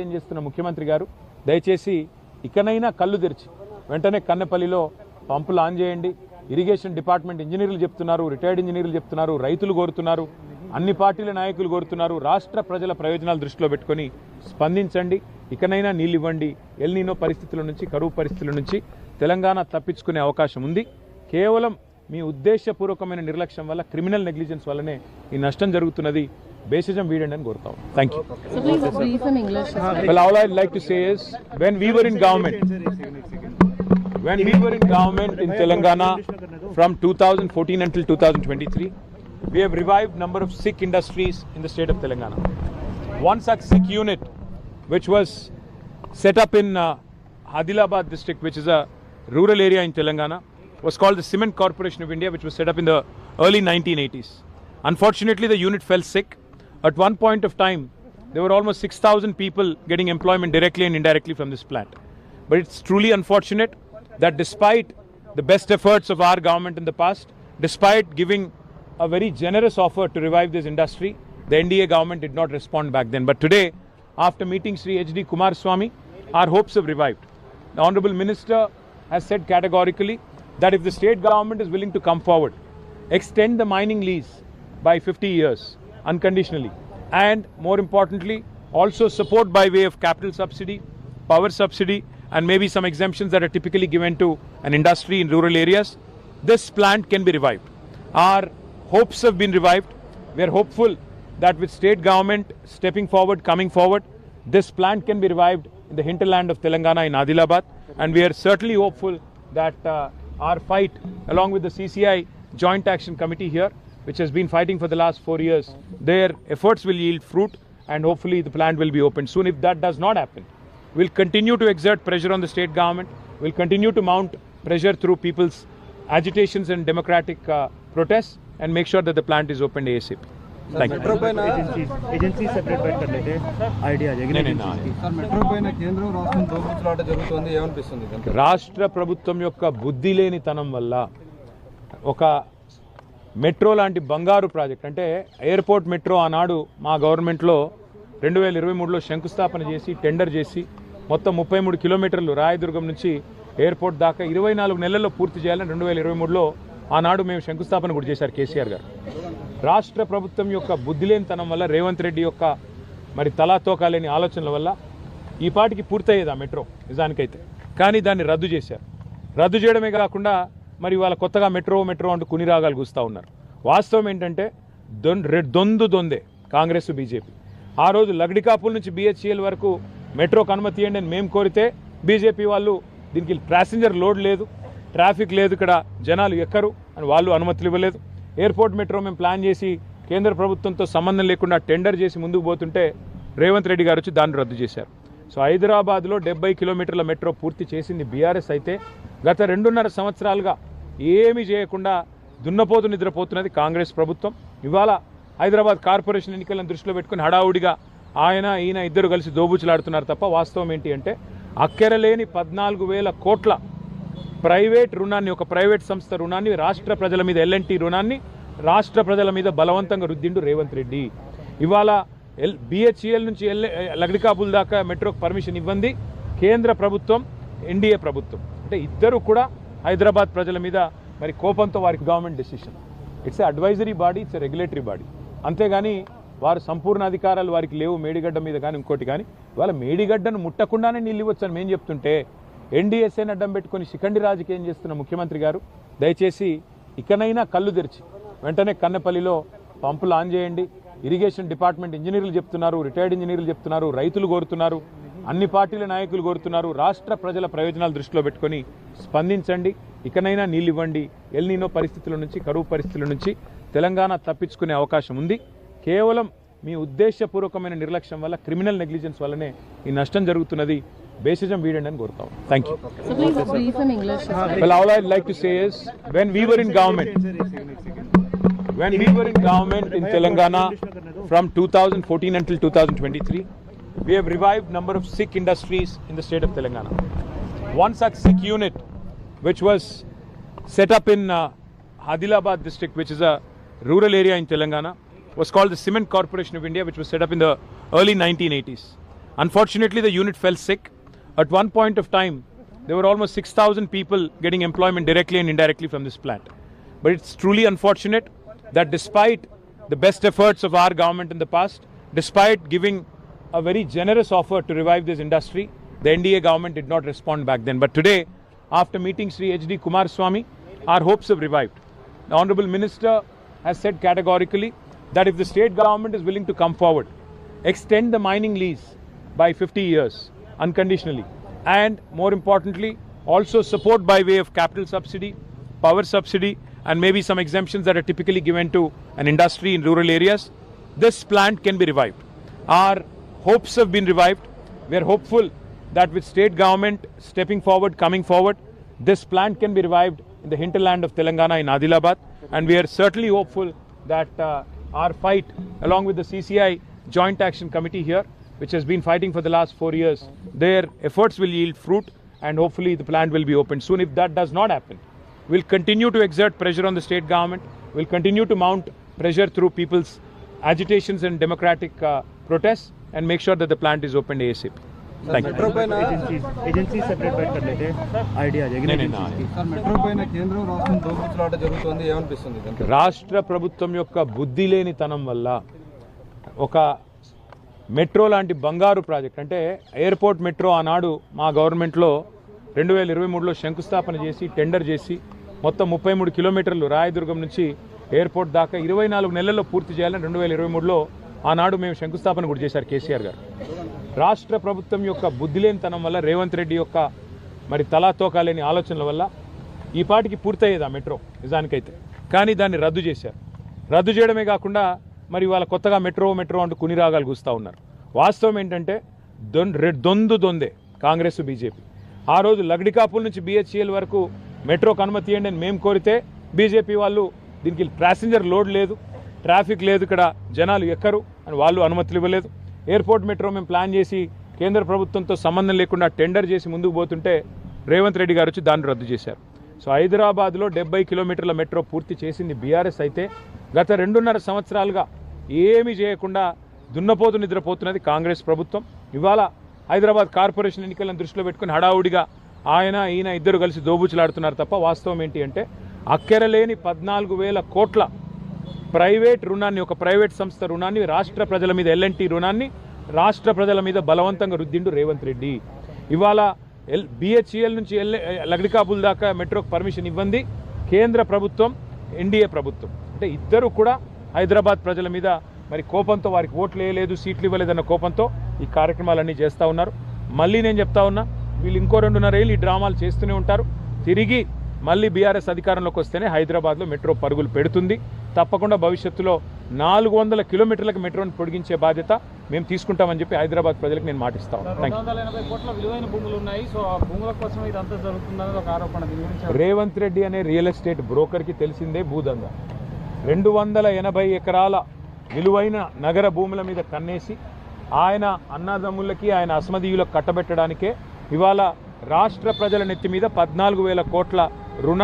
ఏం చేస్తున్న ముఖ్యమంత్రి గారు దయచేసి ఇకనైనా కళ్ళు తెరిచి వెంటనే కన్నెపల్లిలో పంపులు ఆన్ చేయండి. ఇరిగేషన్ డిపార్ట్మెంట్ ఇంజనీర్లు చెప్తున్నారు, రిటైర్డ్ ఇంజనీర్లు చెప్తున్నారు, రైతులు కోరుతున్నారు, అన్ని పార్టీల నాయకులు కోరుతున్నారు. రాష్ట్ర ప్రజల ప్రయోజనాలు దృష్టిలో పెట్టుకొని స్పందించండి. ఇకనైనా నీళ్ళు ఇవ్వండి. ఎల్ నీనో పరిస్థితుల నుంచి, కరువు పరిస్థితుల నుంచి తెలంగాణ తప్పించుకునే అవకాశం ఉంది. కేవలం మీ ఉద్దేశపూర్వకమైన నిర్లక్ష్యం వల్ల, క్రిమినల్ నెగ్లిజెన్స్ వల్లనే ఈ నష్టం జరుగుతున్నది. బేసిజం వీడండి అని కోరుతాం. Thank you. Well, all I'd like to say is, when we were in government in Telangana from 2014 until 2023, we have revived number of Sikh industries in the state of Telangana. One such Sikh unit, which was set up in Adilabad district, which is a rural area in Telangana, was called the Cement Corporation of India, which was set up in the early 1980s. Unfortunately, the unit fell sick. At one point of time, there were almost 6,000 people getting employment directly and indirectly from this plant. But it's truly unfortunate that despite the best efforts of our government in the past, despite giving a very generous offer to revive this industry, the NDA government did not respond back then. But today, after meeting Sri H.D. Kumaraswamy, our hopes have revived. The Honorable Minister has said categorically that if the state government is willing to come forward, extend the mining lease by 50 years unconditionally, and more importantly, also support by way of capital subsidy, power subsidy, and maybe some exemptions that are typically given to an industry in rural areas, this plant can be revived. Our hopes have been revived. We are hopeful that with state government stepping forward, coming forward, this plant can be revived in the hinterland of Telangana in Adilabad, and we are certainly hopeful that our fight along with the CCI Joint Action Committee here, which has been fighting for the last 4 years, their efforts will yield fruit, and hopefully the plant will be opened soon. If that does not happen, we'll continue to exert pressure on the state government. We'll continue to mount pressure through people's agitations and democratic protests, and make sure that the plant is opened ASAP. Thank you. Agency separate कर लेते idea రాష్ట్ర ప్రభుత్వం యొక్క బుద్ధి లేనితనం వల్ల ఒక metro లాంటి బంగారు ప్రాజెక్ట్, అంటే ఎయిర్పోర్ట్ మెట్రో ఆనాడు మా గవర్నమెంట్లో 2023లో శంకుస్థాపన చేసి టెండర్ చేసి మొత్తం 33 కిలోమీటర్లు రాయదుర్గం నుంచి ఎయిర్పోర్ట్ దాకా 24 నెలల్లో పూర్తి చేయాలని 2023లో ఆనాడు మేము శంకుస్థాపన కూడా చేశారు కేసీఆర్ గారు. రాష్ట్ర ప్రభుత్వం యొక్క బుద్ధి లేనితనం వల్ల, రేవంత్ రెడ్డి యొక్క మరి తలాతోకాలేని ఆలోచనల వల్ల ఈ పాటికి పూర్తయ్యేది ఆ మెట్రో నిజానికైతే. కానీ దాన్ని రద్దు చేశారు. రద్దు చేయడమే కాకుండా మరి వాళ్ళ కొత్తగా మెట్రో అంటూ కుని రాగాలు కూస్తూ ఉన్నారు. వాస్తవం ఏంటంటే దొందే కాంగ్రెస్ బీజేపీ. ఆ రోజు లగడికాపుల్ నుంచి BHEL వరకు మెట్రోకు అనుమతి ఇవ్వండి అని మేము కోరితే బీజేపీ వాళ్ళు దీనికి ప్యాసింజర్ లోడ్ లేదు, ట్రాఫిక్ లేదు, ఇక్కడ జనాలు ఎక్కరు అని వాళ్ళు అనుమతులు ఇవ్వలేదు. ఎయిర్పోర్ట్ మెట్రో మేము ప్లాన్ చేసి కేంద్ర ప్రభుత్వంతో సంబంధం లేకుండా టెండర్ చేసి ముందుకు పోతుంటే రేవంత్ రెడ్డి గారు వచ్చి దాన్ని రద్దు చేశారు. సో హైదరాబాద్లో 70 కిలోమీటర్ల మెట్రో పూర్తి చేసింది బీఆర్ఎస్ అయితే, గత 2.5 సంవత్సరాలుగా ఏమీ చేయకుండా దున్నపోతు నిద్రపోతున్నది కాంగ్రెస్ ప్రభుత్వం. ఇవాళ హైదరాబాద్ కార్పొరేషన్ ఎన్నికలను దృష్టిలో పెట్టుకుని హడావుడిగా ఈయన ఇద్దరు కలిసి దోబూచులాడుతున్నారు తప్ప వాస్తవం ఏంటి అంటే అక్కెరలేని 14,000 కోట్ల ప్రైవేట్ రుణాన్ని, ఒక ప్రైవేట్ సంస్థ రుణాన్ని, రాష్ట్ర ప్రజల మీద L&T రుణాన్ని రాష్ట్ర ప్రజల మీద బలవంతంగా రుద్దిండు రేవంత్ రెడ్డి. ఇవాళ BHEL నుంచి లగడికాపుల్ దాకా మెట్రోకి పర్మిషన్ ఇవ్వండి కేంద్ర ప్రభుత్వం, NDA ప్రభుత్వం. అంటే ఇద్దరు కూడా హైదరాబాద్ ప్రజల మీద మరి కోపంతో వారికి government decision. It's a advisory body, it's a regulatory body. అంతేగాని వారు సంపూర్ణ అధికారాలు వారికి లేవు మేడిగడ్డ మీద కానీ ఇంకోటి కానీ. ఇవాళ మేడిగడ్డను ముట్టకుండానే నీళ్ళు ఇవ్వచ్చని మేము చెప్తుంటే NDSAని అడ్డం పెట్టుకుని శిఖండి రాజకీయం చేస్తున్న ముఖ్యమంత్రి గారు దయచేసి ఇకనైనా కళ్ళు తెరిచి వెంటనే కన్నెపల్లిలో పంపులు ఆన్ చేయండి. ఇరిగేషన్ డిపార్ట్మెంట్ ఇంజనీర్లు చెప్తున్నారు, రిటైర్డ్ ఇంజనీర్లు చెప్తున్నారు, రైతులు కోరుతున్నారు, అన్ని పార్టీల నాయకులు కోరుతున్నారు. రాష్ట్ర ప్రజల ప్రయోజనాలు దృష్టిలో పెట్టుకొని స్పందించండి. ఇకనైనా నీళ్ళు ఇవ్వండి. ఎల్ నీనో పరిస్థితుల నుంచి, కరువు పరిస్థితుల నుంచి తెలంగాణ తప్పించుకునే అవకాశం ఉంది. కేవలం మీ ఉద్దేశపూర్వకమైన నిర్లక్ష్యం వల్ల, క్రిమినల్ నెగ్లిజెన్స్ వల్లనే ఈ నష్టం జరుగుతున్నది. బేసిజం వీడండి అని కోరుతాం. Thank you. Well, all I'd like to say is, when we were in government in Telangana from 2014 until 2023, we have revived number of Sikh industries in the state of Telangana. One such Sikh unit, which was set up in Adilabad district, which is a rural area in Telangana, was called the Cement Corporation of India, which was set up in the early 1980s. Unfortunately, the unit fell sick. At one point of time, there were almost 6,000 people getting employment directly and indirectly from this plant. But it's truly unfortunate that despite the best efforts of our government in the past, despite giving a very generous offer to revive this industry, the NDA government did not respond back then. But today, after meeting Sri H.D. Kumaraswamy, our hopes have revived. The Honorable Minister has said categorically that if the state government is willing to come forward, extend the mining lease by 50 years unconditionally, and more importantly, also support by way of capital subsidy, power subsidy, and maybe some exemptions that are typically given to an industry in rural areas, this plant can be revived. Our hopes have been revived. We are hopeful that with state government stepping forward, coming forward, this plant can be revived in the hinterland of Telangana in Adilabad, and we are certainly hopeful that our fight along with the CCI Joint Action Committee here, which has been fighting for the last 4 years, their efforts will yield fruit, and hopefully the plant will be opened soon. If that does not happen, we'll continue to exert pressure on the state government, we'll continue to mount pressure through people's agitations and democratic protests, and make sure that the plant is opened ASAP. Thank you. Agency separate बैठ कर लेते idea आ जाएगी ना agencies की। Sir metro పైన కేంద్రం రాష్ట్రం దోపులాట జరుగుతుంది ఏమనిపిస్తుంది దానికి? రాష్ట్ర ప్రభుత్వం యొక్క బుద్ధి లేనితనం వల్ల ఒక మెట్రో లాంటి బంగారు ప్రాజెక్ట్, అంటే ఎయిర్పోర్ట్ మెట్రో ఆనాడు మా గవర్నమెంట్లో 2023లో శంకుస్థాపన చేసి టెండర్ చేసి మొత్తం 33 కిలోమీటర్లు రాయదుర్గం నుంచి ఎయిర్పోర్ట్ దాకా 24 నెలల్లో పూర్తి చేయాలని 2023లో ఆనాడు మేము శంకుస్థాపన కూడా చేశారు కేసీఆర్ గారు. రాష్ట్ర ప్రభుత్వం యొక్క బుద్ధి లేనితనం వల్ల, రేవంత్ రెడ్డి యొక్క మరి తలాతోకా లేని ఆలోచనల వల్ల ఈ పాటికి పూర్తయ్యేది ఆ మెట్రో నిజానికైతే, కానీ దాన్ని రద్దు చేశారు. రద్దు చేయడమే కాకుండా మరి వాళ్ళ కొత్తగా మెట్రో అంటూ కుని రాగాలు కూస్తూ ఉన్నారు. వాస్తవం ఏంటంటే దొందే కాంగ్రెస్ బీజేపీ. ఆ రోజు లగడికాపుల్ నుంచి BHEL వరకు మెట్రోకు అనుమతి ఇవ్వండి అని మేము కోరితే బీజేపీ వాళ్ళు దీనికి ప్యాసింజర్ లోడ్ లేదు, ట్రాఫిక్ లేదు, ఇక్కడ జనాలు ఎక్కరు అని వాళ్ళు అనుమతులు ఇవ్వలేదు. ఎయిర్పోర్ట్ మెట్రో మేము ప్లాన్ చేసి కేంద్ర ప్రభుత్వంతో సంబంధం లేకుండా టెండర్ చేసి ముందుకు పోతుంటే రేవంత్ రెడ్డి గారు వచ్చి దాన్ని రద్దు చేశారు. సో హైదరాబాద్లో 70 కిలోమీటర్ల మెట్రో పూర్తి చేసింది బీఆర్ఎస్ అయితే, గత 2.5 సంవత్సరాలుగా ఏమీ చేయకుండా దున్నపోతు నిద్రపోతున్నది కాంగ్రెస్ ప్రభుత్వం. ఇవాళ హైదరాబాద్ కార్పొరేషన్ ఎన్నికలను దృష్టిలో పెట్టుకుని హడావుడిగా ఈయన ఇద్దరు కలిసి దోబూచులాడుతున్నారు తప్ప వాస్తవం ఏంటి అంటే అక్కెరలేని 14,000 కోట్ల ప్రైవేట్ రుణాన్ని, ఒక ప్రైవేట్ సంస్థ రుణాన్ని, రాష్ట్ర ప్రజల మీద L&T రుణాన్ని రాష్ట్ర ప్రజల మీద బలవంతంగా రుద్దిండు రేవంత్ రెడ్డి. ఇవాళ BHEL నుంచి లగడికాపుల్ దాకా మెట్రోకి పర్మిషన్ ఇవ్వండి కేంద్ర ప్రభుత్వం, NDA ప్రభుత్వం. అంటే ఇద్దరు కూడా హైదరాబాద్ ప్రజల మీద మరి కోపంతో, వారికి ఓట్లు వేయలేదు, సీట్లు ఇవ్వలేదన్న కోపంతో ఈ కార్యక్రమాలన్నీ చేస్తూ ఉన్నారు. మళ్ళీ నేను చెప్తా ఉన్నా, వీళ్ళు ఇంకో 2.5 ఏళ్ళు ఈ డ్రామాలు చేస్తూనే ఉంటారు. తిరిగి మళ్ళీ బీఆర్ఎస్ అధికారంలోకి వస్తేనే హైదరాబాద్లో మెట్రో పరుగులు పెడుతుంది. తప్పకుండా భవిష్యత్తులో 400 కిలోమీటర్లకు మెట్రోని పొడిగించే బాధ్యత మేము తీసుకుంటామని చెప్పి హైదరాబాద్ ప్రజలకు నేను మాటిస్తా ఉన్నాను. 280 కోట్ల విలువైన భూములు ఉన్నాయి. సో ఆ భూముల కోసం ఇదంతా జరుగుతుందనేది ఒక ఆరోపణ. దీని గురించి రేవంత్ రెడ్డి అనే రియల్ ఎస్టేట్ బ్రోకర్కి తెలిసిందే భూదందా. 280 ఎకరాల విలువైన నగర భూముల మీద కన్నేసి ఆయన అన్నదమ్ములకి, ఆయన అస్మదీయులకు కట్టబెట్టడానికే ఇవాళ రాష్ట్ర ప్రజల నెత్తి మీద 14,000 కోట్ల రుణ